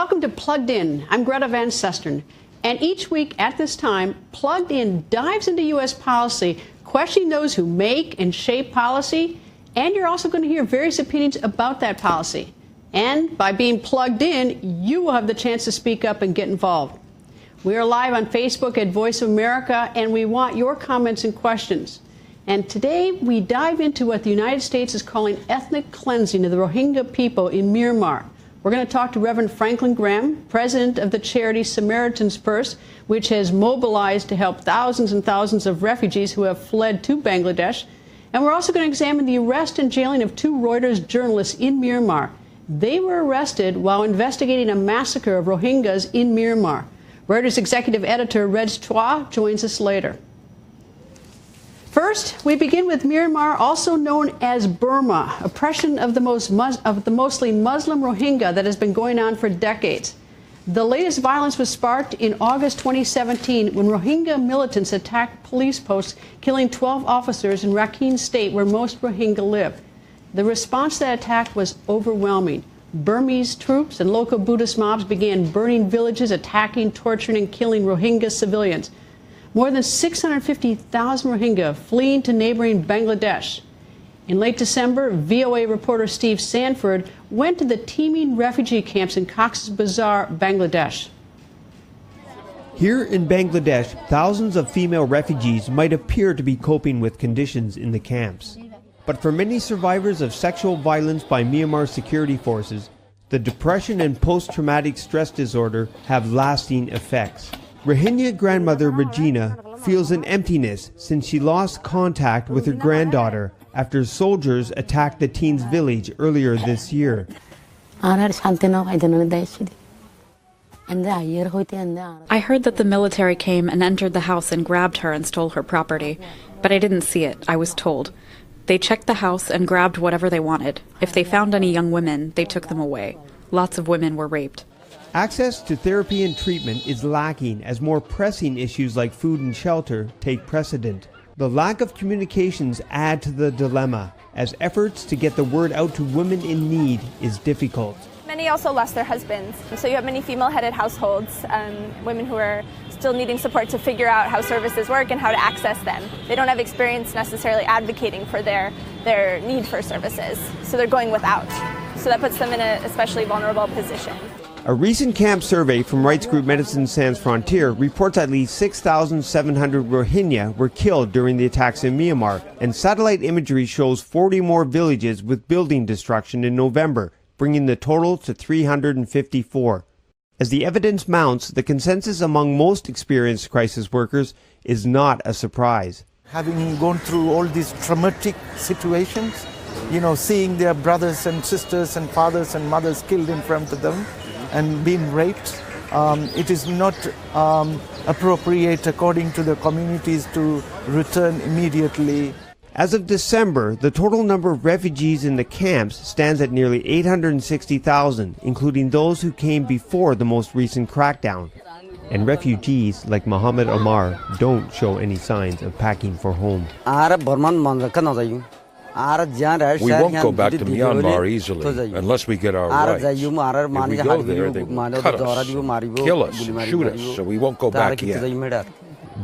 Welcome to Plugged In. I'm Greta Van Susteren. And each week at this time, Plugged In dives into U.S. policy, questioning those who make and shape policy. And you're also going to hear various opinions about that policy. And by being plugged in, you will have the chance to speak up and get involved. We are live on Facebook at Voice of America, and we want your comments and questions. And today we dive into what the United States is calling ethnic cleansing of the Rohingya people in Myanmar. We're going to talk to Reverend Franklin Graham, president of the charity Samaritan's Purse, which has mobilized to help thousands and thousands of refugees who have fled to Bangladesh. And we're also going to examine the arrest and jailing of 2 Reuters journalists in Myanmar. They were arrested while investigating a massacre of Rohingyas in Myanmar. Reuters executive editor Reg Chua joins us later. First, we begin with Myanmar, also known as Burma, oppression of the mostly Muslim Rohingya that has been going on for decades. The latest violence was sparked in August 2017 when Rohingya militants attacked police posts, killing 12 officers in Rakhine State, where most Rohingya live. The response to that attack was overwhelming. Burmese troops and local Buddhist mobs began burning villages, attacking, torturing, and killing Rohingya civilians. More than 650,000 Rohingya fleeing to neighboring Bangladesh. In late December, VOA reporter Steve Sanford went to the teeming refugee camps in Cox's Bazar, Bangladesh. Here in Bangladesh, thousands of female refugees might appear to be coping with conditions in the camps. But for many survivors of sexual violence by Myanmar security forces, the depression and post-traumatic stress disorder have lasting effects. Rohingya grandmother Regina feels an emptiness since she lost contact with her granddaughter after soldiers attacked the teen's village earlier this year. I heard that the military came and entered the house and grabbed her and stole her property, but I didn't see it, I was told. They checked the house and grabbed whatever they wanted. If they found any young women, they took them away. Lots of women were raped. Access to therapy and treatment is lacking as more pressing issues like food and shelter take precedent. The lack of communications add to the dilemma, as efforts to get the word out to women in need is difficult. Many also lost their husbands, so you have many female-headed households, women who are still needing support to figure out how services work and how to access them. They don't have experience necessarily advocating for their need for services, so they're going without. So that puts them in an especially vulnerable position. A recent camp survey from rights group Médecins Sans Frontières reports at least 6,700 Rohingya were killed during the attacks in Myanmar, and satellite imagery shows 40 more villages with building destruction in November, bringing the total to 354. As the evidence mounts, the consensus among most experienced crisis workers is not a surprise. Having gone through all these traumatic situations, seeing their brothers and sisters and fathers and mothers killed in front of them, and being raped, it is not appropriate according to the communities to return immediately. As of December, the total number of refugees in the camps stands at nearly 860,000, including those who came before the most recent crackdown. And refugees like Muhammad Omar don't show any signs of packing for home. We won't go back to Myanmar easily unless we get our rights. If we go there, they will cut us, kill us, shoot us, so we won't go back yet.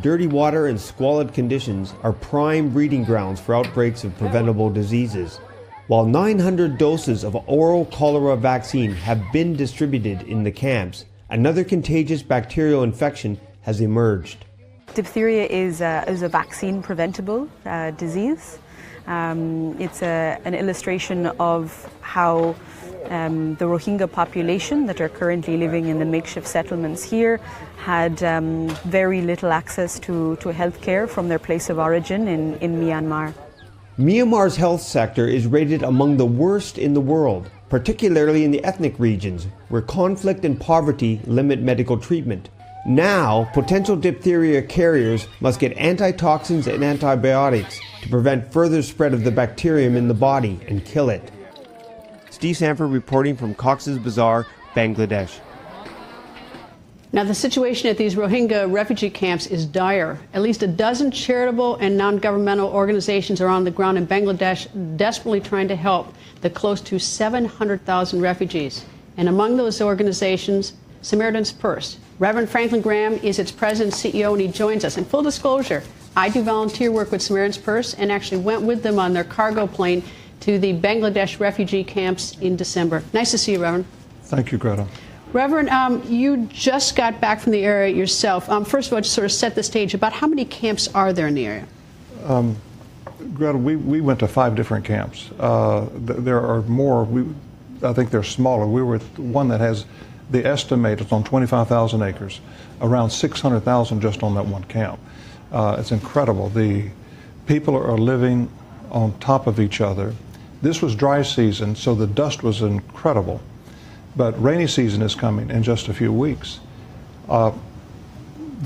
Dirty water and squalid conditions are prime breeding grounds for outbreaks of preventable diseases. While 900 doses of oral cholera vaccine have been distributed in the camps, another contagious bacterial infection has emerged. Diphtheria is a vaccine-preventable disease. It's an illustration of how the Rohingya population that are currently living in the makeshift settlements here had very little access to health care from their place of origin in Myanmar. Myanmar's health sector is rated among the worst in the world, particularly in the ethnic regions, where conflict and poverty limit medical treatment. Now, potential diphtheria carriers must get antitoxins and antibiotics to prevent further spread of the bacterium in the body and kill it. Steve Sanford reporting from Cox's Bazar, Bangladesh. Now, the situation at these Rohingya refugee camps is dire. At least a dozen charitable and non-governmental organizations are on the ground in Bangladesh desperately trying to help the close to 700,000 refugees. And among those organizations, Samaritan's Purse. Reverend Franklin Graham is its president and CEO, and he joins us. In full disclosure, I do volunteer work with Samaritan's Purse and actually went with them on their cargo plane to the Bangladesh refugee camps in December. Nice to see you, Reverend. Thank you, Greta. Reverend, you just got back from the area yourself. First of all, just sort of set the stage. About how many camps are there in the area? Greta, we went to 5 different camps. There are more. I think they're smaller. We were at one that has, the estimate is on 25,000 acres, around 600,000 just on that one camp. It's incredible. The people are living on top of each other. This was dry season, so the dust was incredible. But rainy season is coming in just a few weeks. The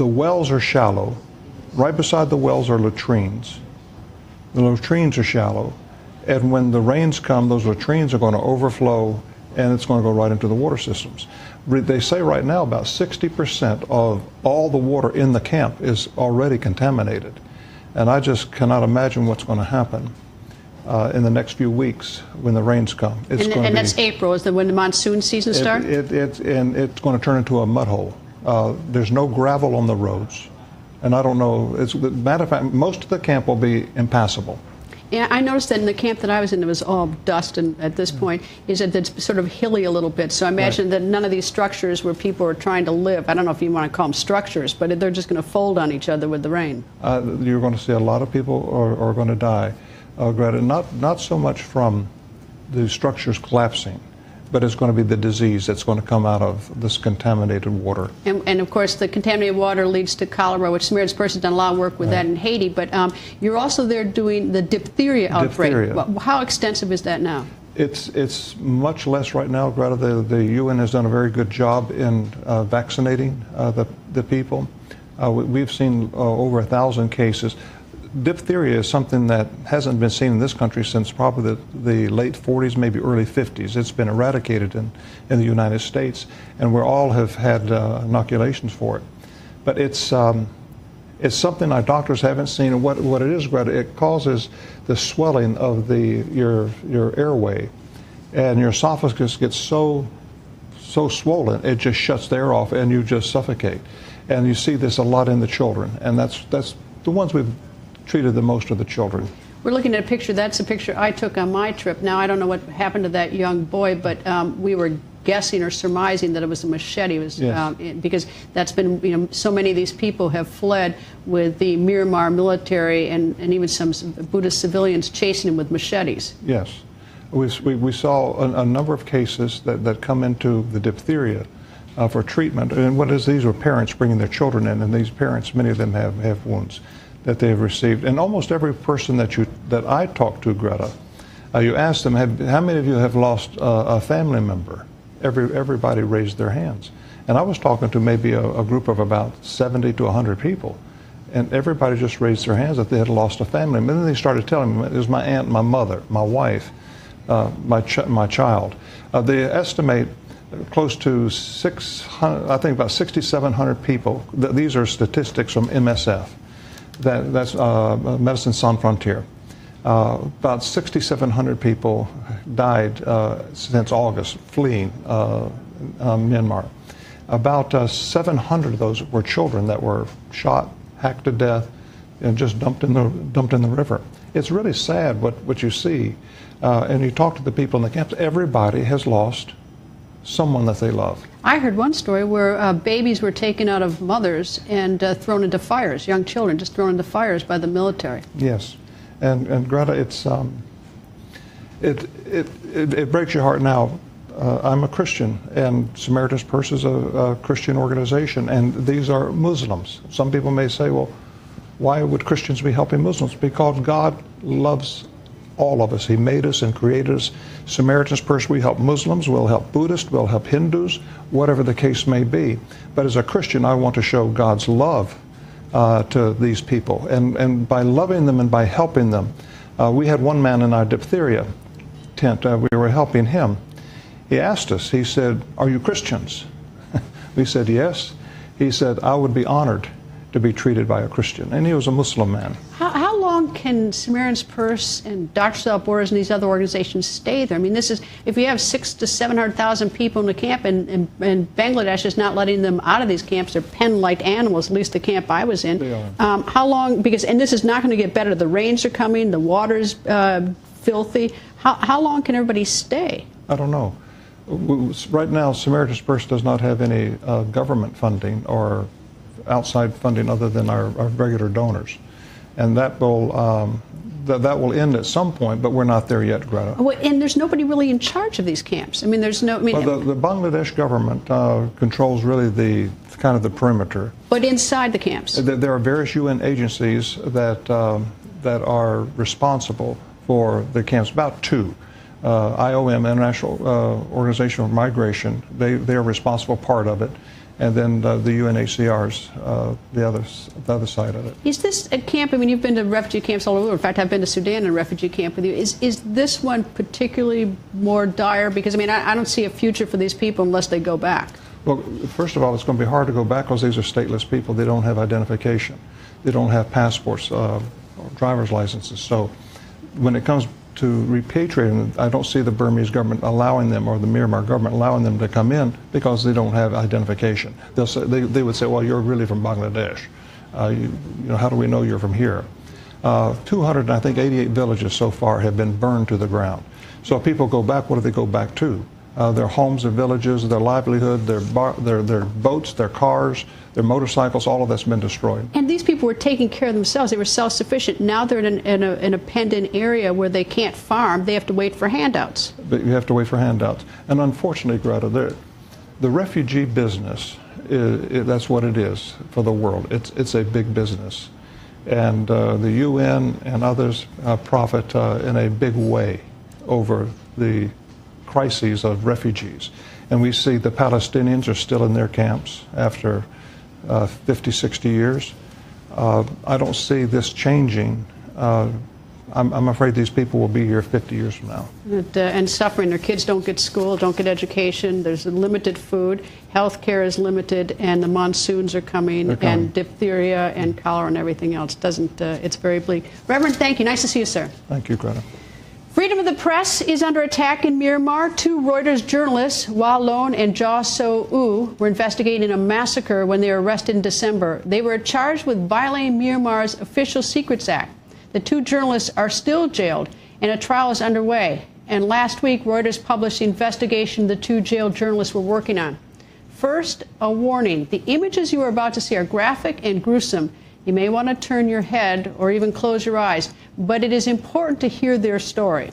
wells are shallow. Right beside the wells are latrines. The latrines are shallow. And when the rains come, those latrines are going to overflow and it's going to go right into the water systems. They say right now about 60% of all the water in the camp is already contaminated. And I just cannot imagine what's going to happen in the next few weeks when the rains come. And that's April, is that when the monsoon season starts? And it's going to turn into a mud hole. There's no gravel on the roads. And I don't know, as a matter of fact, most of the camp will be impassable. Yeah, I noticed that in the camp that I was in, it was all dust, and at this point, is that it's sort of hilly a little bit. So I imagine that none of these structures where people are trying to live, I don't know if you want to call them structures, but they're just going to fold on each other with the rain. You're going to see a lot of people are going to die, Greta, not so much from the structures collapsing, but it's going to be the disease that's going to come out of this contaminated water. And of course, the contaminated water leads to cholera, which Samaritan's Purse has done a lot of work with that in Haiti. But you're also there doing the diphtheria outbreak. How extensive is that now? It's much less right now, Greta. The UN has done a very good job in vaccinating the people. We've seen over 1,000 cases. Diphtheria is something that hasn't been seen in this country since probably the late 40s, maybe early 50s. It's been eradicated in the United States, and we all have had inoculations for it. But it's something our doctors haven't seen. And what it is, Greta, it causes the swelling of your airway, and your esophagus gets so swollen it just shuts the air off, and you just suffocate. And you see this a lot in the children, and that's the ones we've treated the most of the children. We're looking at a picture. That's a picture I took on my trip. Now, I don't know what happened to that young boy, but we were guessing or surmising that it was a machete. It was, because that's been, so many of these people have fled with the Myanmar military and even some Buddhist civilians chasing them with machetes. Yes. We saw a number of cases that come into the diphtheria for treatment. And these were parents bringing their children in, and these parents, many of them have wounds that they've received. And almost every person that I talk to, Greta, you ask them, how many of you have lost a family member? Everybody raised their hands. And I was talking to maybe a group of about 70 to 100 people, and everybody just raised their hands that they had lost a family member. And then they started telling me, it was my aunt, my mother, my wife, my child. They estimate close to 600, I think about 6,700 people. These are statistics from MSF. That's Médecins Sans Frontières. About 6,700 people died since August fleeing Myanmar. About 700 of those were children that were shot, hacked to death, and just dumped in the river. It's really sad what you see. And you talk to the people in the camps, everybody has lost someone that they love. I heard one story where babies were taken out of mothers and thrown into fires, young children just thrown into fires by the military. Yes, and Greta, it breaks your heart now. I'm a Christian, and Samaritan's Purse is a Christian organization, and these are Muslims. Some people may say, well, why would Christians be helping Muslims? Because God loves all of us. He made us and created us. Samaritan's Purse, we help Muslims, we'll help Buddhists, we'll help Hindus, whatever the case may be. But as a Christian, I want to show God's love to these people. And by loving them and by helping them, we had one man in our diphtheria tent, we were helping him. He asked us, he said, "Are you Christians?" We said, "Yes." He said, "I would be honored to be treated by a Christian." And he was a Muslim man. How long long can Samaritan's Purse and Doctors Without Borders and these other organizations stay there? I mean, this is, if you have 600,000 to 700,000 people in the camp, and Bangladesh is not letting them out of these camps, they're penned like animals, at least the camp I was in. How long, because, and this is not going to get better, the rains are coming, the water's filthy. How long can everybody stay? I don't know. Right now, Samaritan's Purse does not have any government funding or outside funding other than our regular donors. And that will end at some point, but we're not there yet, Greta. Well, and there's nobody really in charge of these camps. I mean, there's no. I mean, well, the Bangladesh government controls really the kind of the perimeter. But inside the camps, there are various UN agencies that are responsible for the camps. About two. IOM, International Organization for Migration, they are a responsible part of it. And then the UNHCR's the other side of it. Is this a camp? I mean, you've been to refugee camps all over. In fact, I've been to Sudan in a refugee camp with you. Is this one particularly more dire? Because I mean, I don't see a future for these people unless they go back. Well, first of all, it's going to be hard to go back because these are stateless people. They don't have identification. They don't have passports or driver's licenses. So when it comes to repatriating, I don't see the Burmese government allowing them, or the Myanmar government allowing them to come in, because they don't have identification. They'll say, they would say, well, you're really from Bangladesh. You know, how do we know you're from here? 288 villages so far have been burned to the ground. So if people go back, what do they go back to? Their homes, their villages, their livelihood, their boats, their cars, their motorcycles, all of that's been destroyed. And these people were taking care of themselves. They were self-sufficient. Now they're in a penned-in area where they can't farm. They have to wait for handouts. But you have to wait for handouts. And unfortunately, Greta, the refugee business, that's what it is for the world. It's a big business. And the UN and others profit in a big way over the crises of refugees. And we see the Palestinians are still in their camps after 50, 60 years. I don't see this changing. I'm afraid these people will be here 50 years from now. And suffering. Their kids don't get school, don't get education. There's limited food. Health care is limited, and the monsoons are coming, and diphtheria and cholera and everything else. It's very bleak. Reverend, thank you. Nice to see you, sir. Thank you, Greta. Freedom of the press is under attack in Myanmar. Two Reuters journalists, Hua Lon and Ja So-u, were investigating a massacre when they were arrested in December. They were charged with violating Myanmar's Official Secrets Act. The two journalists are still jailed, and a trial is underway. And last week, Reuters published the investigation the two jailed journalists were working on. First, a warning. The images you are about to see are graphic and gruesome. You may want to turn your head or even close your eyes, but it is important to hear their story.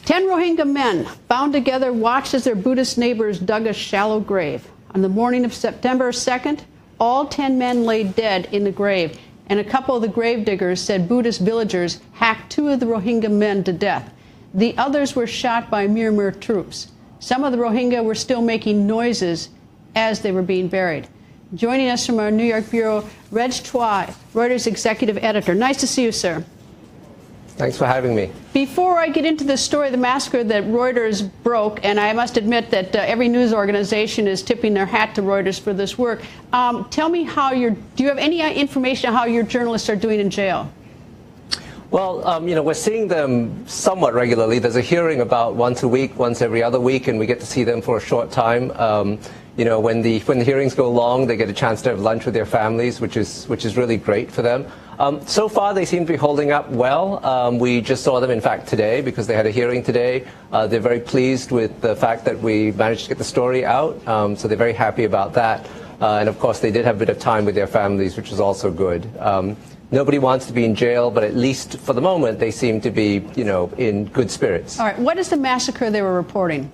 10 Rohingya men, bound together, watched as their Buddhist neighbors dug a shallow grave. On the morning of September 2nd, all 10 men lay dead in the grave, and a couple of the grave diggers said Buddhist villagers hacked 2 of the Rohingya men to death. The others were shot by Myanmar troops. Some of the Rohingya were still making noises as they were being buried. Joining us from our New York bureau, Reg Choi, Reuters executive editor. Nice to see you, sir. Thanks for having me. Before I get into the story of the massacre that Reuters broke, and I must admit that every news organization is tipping their hat to Reuters for this work, tell me do you have any information on how your journalists are doing in jail? Well, we're seeing them somewhat regularly. There's a hearing about once a week, once every other week, and we get to see them for a short time. When the hearings go long, they get a chance to have lunch with their families, which is really great for them. So far, they seem to be holding up well. We just saw them, in fact, today because they had a hearing today. They're very pleased with the fact that we managed to get the story out, so they're very happy about that. And of course, they did have a bit of time with their families, which is also good. Nobody wants to be in jail, but at least for the moment, they seem to be, in good spirits. All right. What is the massacre they were reporting?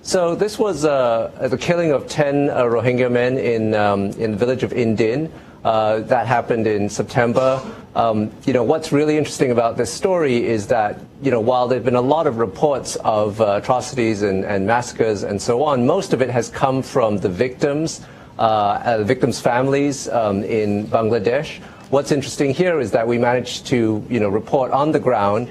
So this was the killing of 10 Rohingya men in the village of Indin. That happened in September. What's really interesting about this story is that, while there have been a lot of reports of atrocities and massacres and so on, most of it has come from the victims' families in Bangladesh. What's interesting here is that we managed to, report on the ground.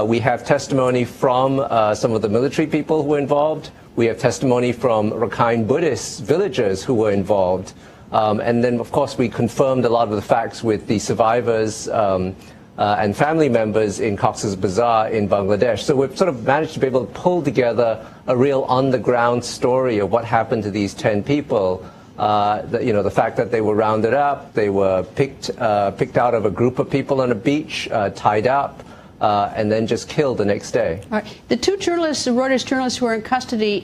We have testimony from some of the military people who were involved. We have testimony from Rakhine Buddhist villagers who were involved. And then, of course, we confirmed a lot of the facts with the survivors and family members in Cox's Bazar in Bangladesh. So we've sort of managed to be able to pull together a real on-the-ground story of what happened to these 10 people. The fact that they were rounded up, they were picked out of a group of people on a beach, tied up, and then just killed the next day. All right. The two journalists, the Reuters journalists who are in custody,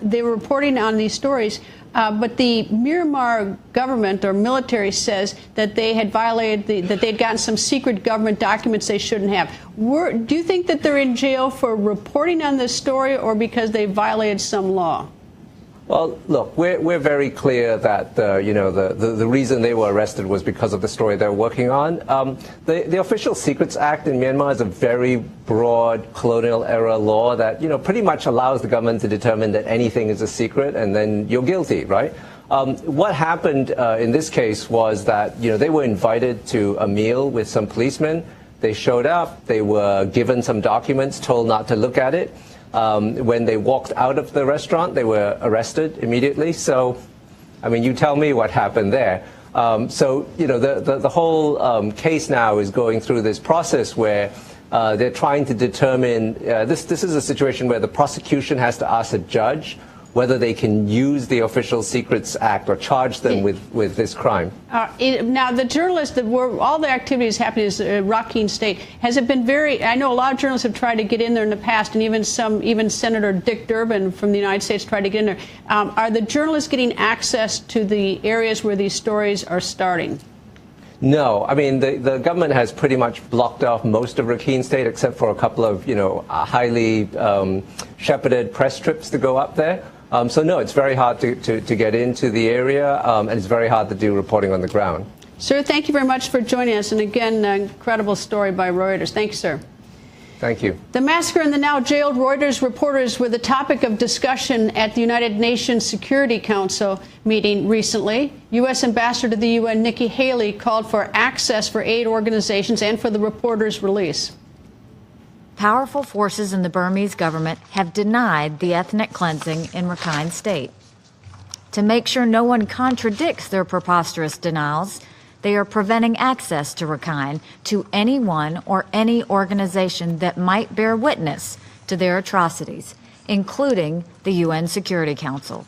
they were reporting on these stories, but the Myanmar government or military says that they had violated, that they'd gotten some secret government documents they shouldn't have. Do you think that they're in jail for reporting on this story or because they violated some law? Well, look, we're very clear that the reason they were arrested was because of the story they're working on. The Official Secrets Act in Myanmar is a very broad colonial-era law that pretty much allows the government to determine that anything is a secret, and then you're guilty, right? What happened in this case was that they were invited to a meal with some policemen. They showed up. They were given some documents, told not to look at it. When they walked out of the restaurant, they were arrested immediately. So, I mean, you tell me what happened there. The whole case now is going through this process where they're trying to determine, this is a situation where the prosecution has to ask a judge whether they can use the Official Secrets Act or charge them with this crime. Now, the journalists, all the activities happening in Rakhine State, has it been I know a lot of journalists have tried to get in there in the past, and even Senator Dick Durbin from the United States tried to get in there. Are the journalists getting access to the areas where these stories are starting? No, I mean, the government has pretty much blocked off most of Rakhine State except for a couple of, highly shepherded press trips to go up there. So no, it's very hard to get into the area, and it's very hard to do reporting on the ground. Sir, thank you very much for joining us. And again, an incredible story by Reuters. Thank you, sir. Thank you. The massacre and the now jailed Reuters reporters were the topic of discussion at the United Nations Security Council meeting recently. U.S. Ambassador to the UN, Nikki Haley, called for access for aid organizations and for the reporters' release. Powerful forces in the Burmese government have denied the ethnic cleansing in Rakhine State. To make sure no one contradicts their preposterous denials, they are preventing access to Rakhine to anyone or any organization that might bear witness to their atrocities, including the UN Security Council.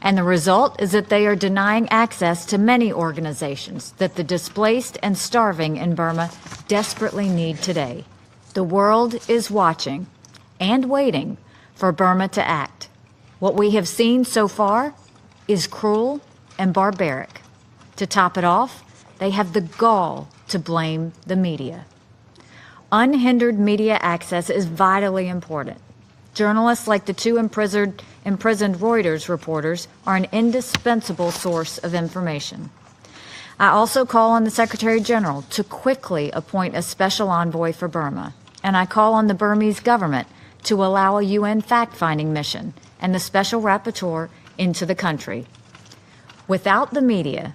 And the result is that they are denying access to many organizations that the displaced and starving in Burma desperately need today. The world is watching and waiting for Burma to act. What we have seen so far is cruel and barbaric. To top it off, they have the gall to blame the media. Unhindered media access is vitally important. Journalists like the two imprisoned Reuters reporters are an indispensable source of information. I also call on the Secretary General to quickly appoint a special envoy for Burma, and I call on the Burmese government to allow a UN fact-finding mission and the special rapporteur into the country. Without the media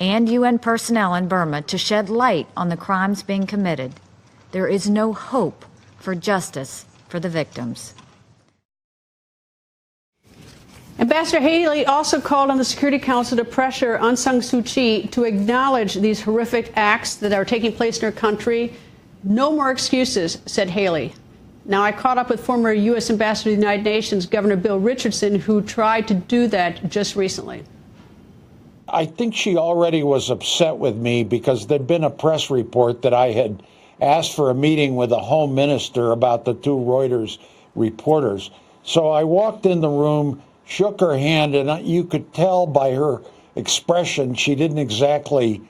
and UN personnel in Burma to shed light on the crimes being committed, there is no hope for justice for the victims. Ambassador Haley also called on the Security Council to pressure Aung San Suu Kyi to acknowledge these horrific acts that are taking place in her country. No more excuses, said Haley. Now, I caught up with former U.S. Ambassador to the United Nations, Governor Bill Richardson, who tried to do that just recently. I think she already was upset with me because there'd been a press report that I had asked for a meeting with the Home Minister about the two Reuters reporters. So I walked in the room, shook her hand, and you could tell by her expression she didn't exactly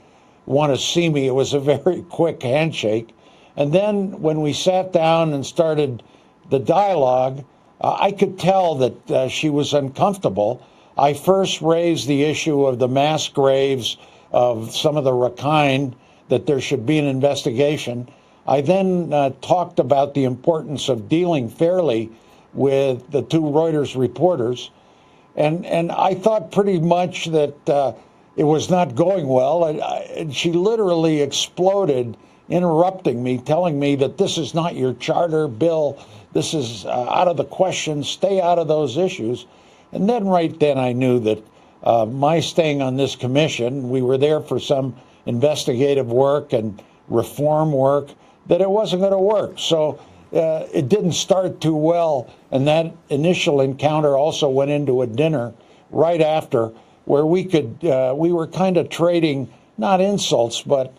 want to see me. It was a very quick handshake. And then when we sat down and started the dialogue, I could tell that she was uncomfortable. I first raised the issue of the mass graves of some of the Rakhine, that there should be an investigation. I then talked about the importance of dealing fairly with the two Reuters reporters. And I thought pretty much that it was not going well. And she literally exploded, interrupting me, telling me that this is not your charter, Bill. This is out of the question. Stay out of those issues. And then right then I knew that my staying on this commission, we were there for some investigative work and reform work, that it wasn't going to work. So it didn't start too well, and that initial encounter also went into a dinner right after where we were kind of trading, not insults, but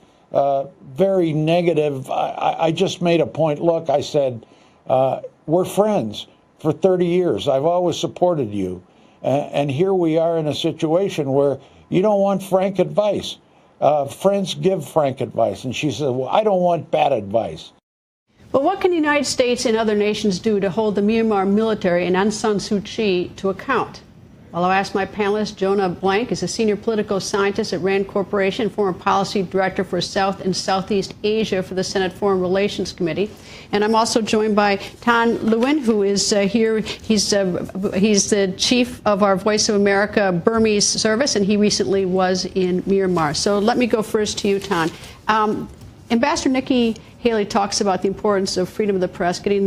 very negative. I just made a point. Look, I said, we're friends for 30 years. I've always supported you. And here we are in a situation where you don't want frank advice. Friends give frank advice. And she said, well, I don't want bad advice. But what can the United States and other nations do to hold the Myanmar military and Aung San Suu Kyi to account? Well, I'll ask my panelist. Jonah Blank is a senior political scientist at RAND Corporation, former policy director for South and Southeast Asia for the Senate Foreign Relations Committee. And I'm also joined by Tan Lewin, who is here. He's the chief of our Voice of America Burmese service, and he recently was in Myanmar. So let me go first to you, Tan. Ambassador Nikki Haley talks about the importance of freedom of the press, getting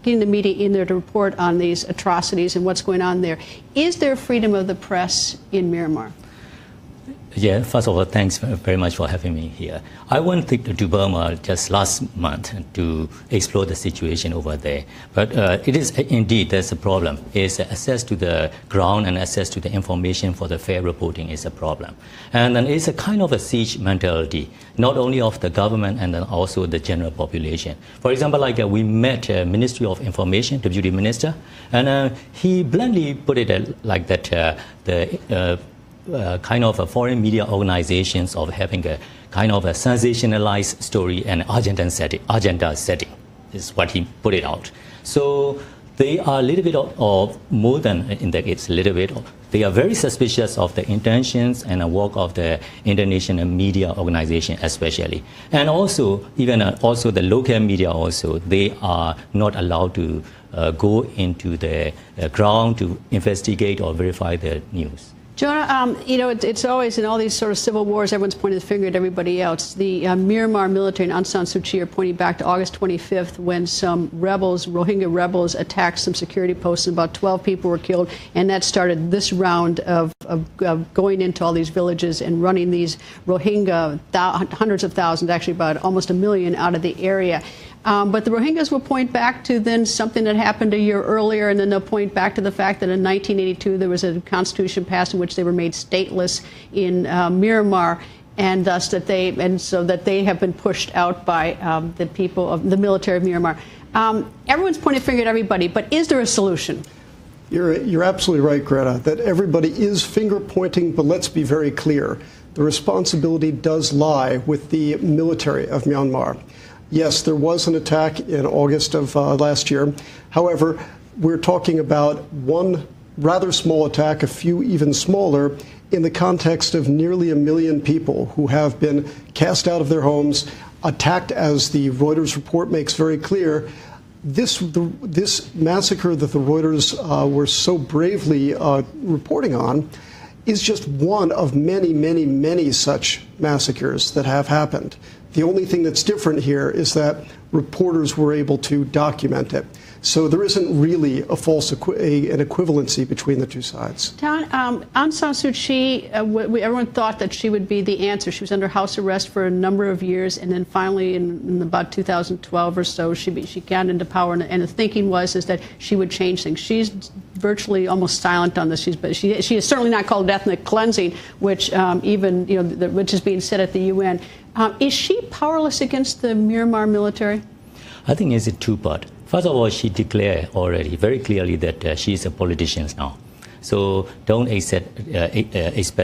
the media in there to report on these atrocities and what's going on there. Is there freedom of the press in Myanmar? Yeah, first of all, thanks very much for having me here. I went to Burma just last month to explore the situation over there. But it is indeed, there's a problem. Is access to the ground and access to the information for the fair reporting is a problem. And then it's a kind of a siege mentality, not only of the government and then also the general population. For example, like we met Ministry of Information, Deputy Minister, and he bluntly put it like that kind of a foreign media organizations of having a kind of a sensationalized story and agenda setting is what he put it out. So they are a little bit of more than in that it's a little bit. They are very suspicious of the intentions and the work of the international media organization, especially, and also even also the local media. Also, they are not allowed to go into the ground to investigate or verify the news. Jonah, it's always in all these sort of civil wars, everyone's pointing the finger at everybody else. The Myanmar military and Aung San Suu Kyi are pointing back to August 25th when some rebels, Rohingya rebels, attacked some security posts and about 12 people were killed. And that started this round of going into all these villages and running these Rohingya, hundreds of thousands, actually about almost 1 million out of the area. But the Rohingyas will point back to then something that happened a year earlier, and then they'll point back to the fact that in 1982 there was a constitution passed in which they were made stateless in Myanmar, and thus that they have been pushed out by the people of the military of Myanmar. Everyone's pointing a finger at everybody, but is there a solution? You're absolutely right, Greta, that everybody is finger pointing, but let's be very clear. The responsibility does lie with the military of Myanmar. Yes, there was an attack in August of last year. However, we're talking about one rather small attack, a few even smaller, in the context of nearly 1 million people who have been cast out of their homes, attacked, as the Reuters report makes very clear. This massacre that the Reuters were so bravely reporting on is just one of many, many, many such massacres that have happened. The only thing that's different here is that reporters were able to document it. So there isn't really an equivalency between the two sides. Aung San Suu Kyi, everyone thought that she would be the answer. She was under house arrest for a number of years, and then finally in about 2012 or so, she got into power, and the thinking was that she would change things. She's virtually almost silent on this. She is certainly not called ethnic cleansing, which which is being said at the UN. Is she powerless against the Myanmar military? I think it's a two-part. First of all, she declared already very clearly that she is a politician now. So don't expect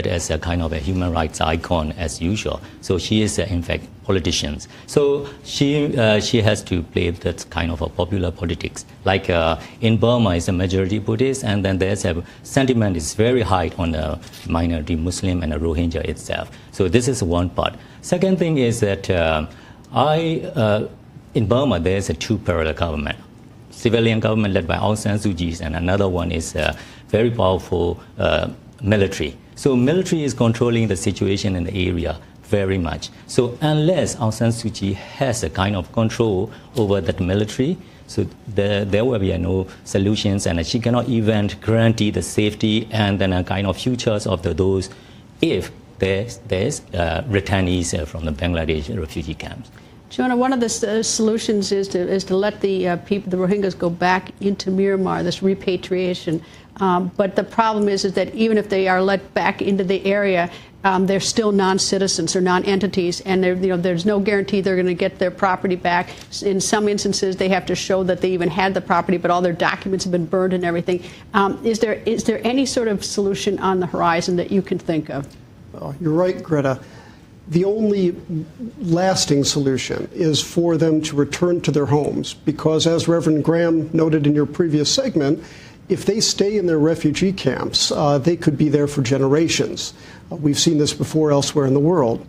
as a kind of a human rights icon as usual. So she is, in fact, politician. So she has to play that kind of a popular politics. Like in Burma, it's a majority Buddhist, and then there's a sentiment is very high on the minority Muslim and the Rohingya itself. So this is one part. Second thing is that in Burma, there's a two parallel government. Civilian government led by Aung San Suu Kyi, and another one is very powerful military. So military is controlling the situation in the area very much. So unless Aung San Suu Kyi has a kind of control over that military, So there will be no solutions, and she cannot even guarantee the safety and then a kind of futures of those if there's returnees from the Bangladesh refugee camps. Jonah, one of the solutions is to let the Rohingyas go back into Myanmar, this repatriation. But the problem is that even if they are let back into the area, they're still non-citizens or non-entities, and there's no guarantee they're going to get their property back. In some instances, they have to show that they even had the property, but all their documents have been burned and everything. Is there any sort of solution on the horizon that you can think of? Well, you're right, Greta. The only lasting solution is for them to return to their homes, because as Reverend Graham noted in your previous segment, if they stay in their refugee camps, they could be there for generations. We've seen this before elsewhere in the world.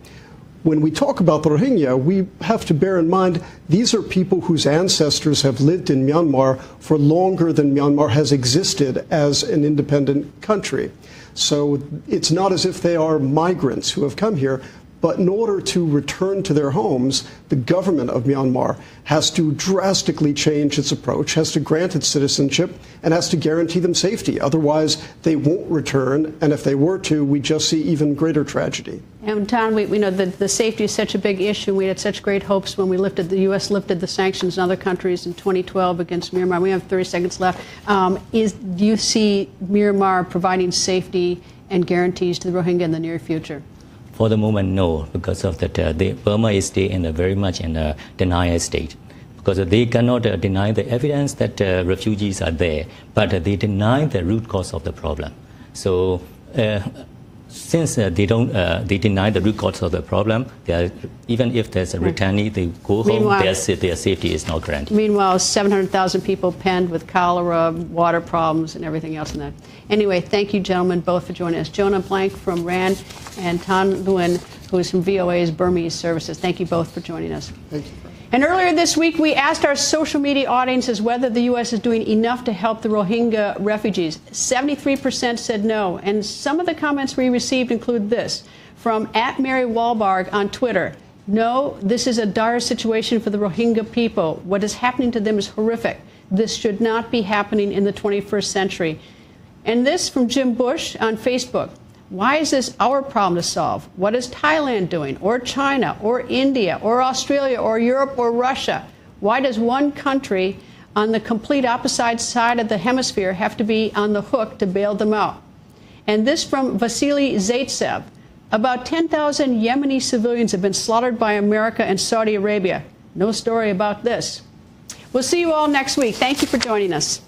When we talk about the Rohingya, we have to bear in mind these are people whose ancestors have lived in Myanmar for longer than Myanmar has existed as an independent country. So it's not as if they are migrants who have come here. But in order to return to their homes, the government of Myanmar has to drastically change its approach, has to grant its citizenship, and has to guarantee them safety. Otherwise, they won't return, and if they were to, we just see even greater tragedy. And Tom, we know that the safety is such a big issue. We had such great hopes when the U.S. lifted the sanctions in other countries in 2012 against Myanmar. We have 30 seconds left. Do you see Myanmar providing safety and guarantees to the Rohingya in the near future? For the moment, no, because of that, Burma is still very much in a denial state, because they cannot deny the evidence that refugees are there, but they deny the root cause of the problem. So since they deny the root cause of the problem, even if there's a returnee, they go home, their safety is not granted. Meanwhile, 700,000 people penned with cholera, water problems, and everything else in that. Anyway, thank you, gentlemen, both for joining us. Jonah Blank from RAND and Tan Nguyen, who is from VOA's Burmese Services. Thank you both for joining us. Thank you. And earlier this week, we asked our social media audiences whether the U.S. is doing enough to help the Rohingya refugees. 73% said no. And some of the comments we received include this from @MaryWahlberg on Twitter. No, this is a dire situation for the Rohingya people. What is happening to them is horrific. This should not be happening in the 21st century. And this from Jim Bush on Facebook. Why is this our problem to solve? What is Thailand doing, or China, or India, or Australia, or Europe, or Russia? Why does one country on the complete opposite side of the hemisphere have to be on the hook to bail them out? And this from Vasily Zaitsev. About 10,000 Yemeni civilians have been slaughtered by America and Saudi Arabia. No story about this. We'll see you all next week. Thank you for joining us.